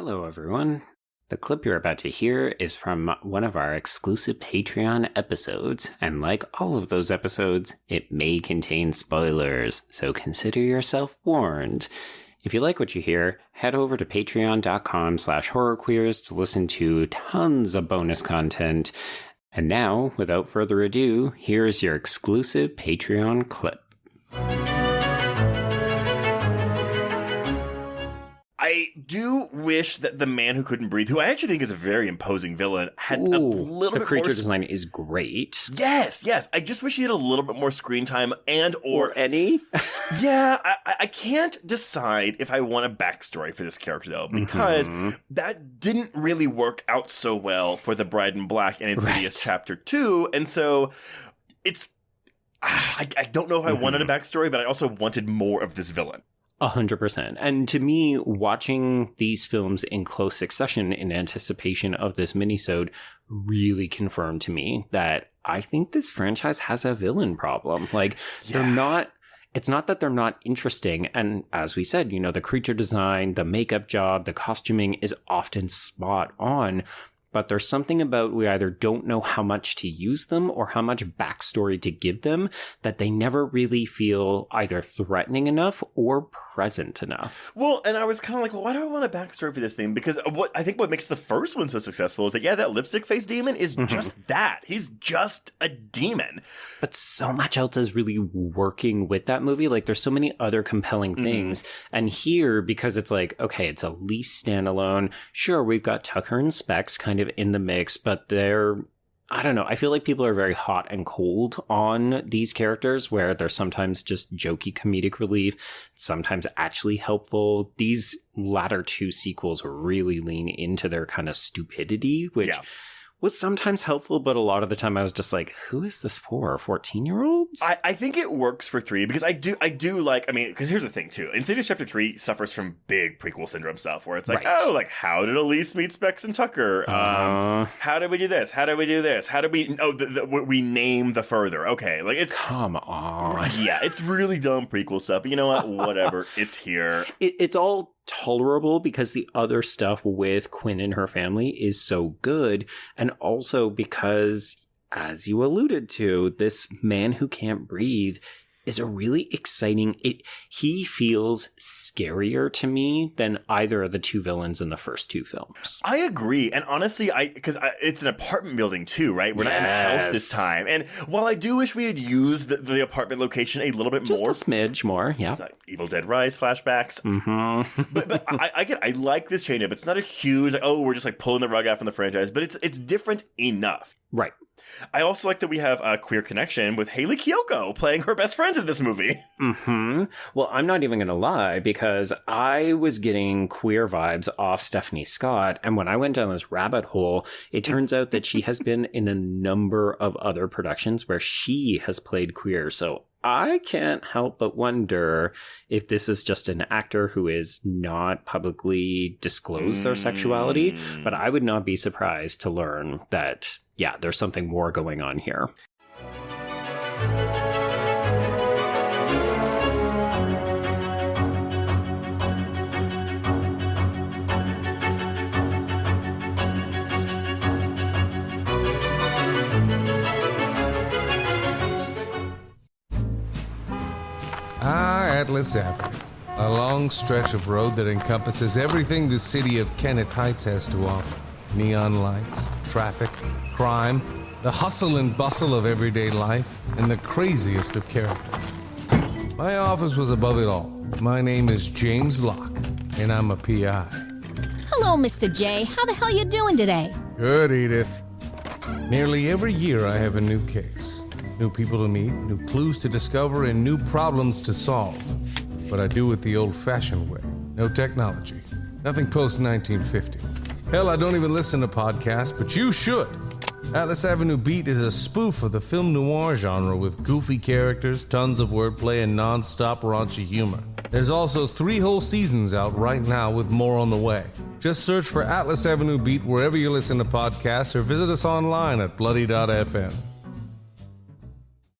Hello, everyone. The clip you're about to hear is from one of our exclusive Patreon episodes, and like all of those episodes, it may contain spoilers, so consider yourself warned. If you like what you hear, head over to patreon.com/horrorqueers to listen to tons of bonus content. And now, without further ado, here's your exclusive Patreon clip. I do wish that the man who couldn't breathe, who I actually think is a very imposing villain, had a little bit more... The creature design is great. Yes. I just wish he had a little bit more screen time or any. Yeah, I can't decide if I want a backstory for this character, though, because that didn't really work out so well for the Bride in Black and Insidious Chapter 2, and so it's... I don't know if I wanted a backstory, but I also wanted more of this villain. 100%. And to me, watching these films in close succession in anticipation of this minisode really confirmed to me that I think this franchise has a villain problem. They're not... It's not that they're not interesting. And as we said, the creature design, the makeup job, the costuming is often spot on. But there's something about we either don't know how much to use them or how much backstory to give them that they never really feel either threatening enough or present enough. Well, and I was kind of like, well, why do I want a backstory for this thing? Because I think what makes the first one so successful is that, that lipstick face demon is just that. He's just a demon. But so much else is really working with that movie. There's so many other compelling things. And here, because it's it's at least standalone. Sure, we've got Tucker and Specs kind of in the mix, but they're, I don't know, I feel like people are very hot and cold on these characters, where they're sometimes just jokey comedic relief, sometimes actually helpful. These latter two sequels really lean into their kind of stupidity, which was sometimes helpful, but a lot of the time I was just like, who is this for? 14-year-olds? I think it works for 3 because I do because here's the thing too. Insidious Chapter 3 suffers from big prequel syndrome stuff where it's how did Elise meet Specs and Tucker? How did we do this? How did we do this? How did we, we name the further. Okay, it's... Come on. Yeah, it's really dumb prequel stuff, but you know what? Whatever, it's here. It's all tolerable because the other stuff with Quinn and her family is so good, and also because, as you alluded to, this man who can't breathe is a really exciting... He feels scarier to me than either of the two villains in the first two films. I agree. And honestly, because it's an apartment building too, right? We're not in a house this time. And while I do wish we had used the apartment location a little bit more. Just a smidge more, yeah. Evil Dead Rise flashbacks. But I like this change up. It's not a huge, we're just pulling the rug out from the franchise, but it's different enough. Right. I also like that we have a queer connection with Hayley Kiyoko playing her best friend in this movie. Well, I'm not even going to lie, because I was getting queer vibes off Stephanie Scott, and when I went down this rabbit hole, it turns out that she has been in a number of other productions where she has played queer, so I can't help but wonder if this is just an actor who is not publicly disclosed their sexuality, but I would not be surprised to learn that, there's something more going on here. Atlas Avenue, a long stretch of road that encompasses everything the city of Kennett Heights has to offer. Neon lights, traffic, crime, the hustle and bustle of everyday life, and the craziest of characters. My office was above it all. My name is James Locke, and I'm a PI. Hello, Mr. J. How the hell you doing today? Good, Edith. Nearly every year I have a new case. New people to meet, new clues to discover, and new problems to solve. But I do it the old-fashioned way. No technology. Nothing post-1950. Hell, I don't even listen to podcasts, but you should. Atlas Avenue Beat is a spoof of the film noir genre with goofy characters, tons of wordplay, and non-stop raunchy humor. There's also 3 whole seasons out right now with more on the way. Just search for Atlas Avenue Beat wherever you listen to podcasts or visit us online at bloody.fm.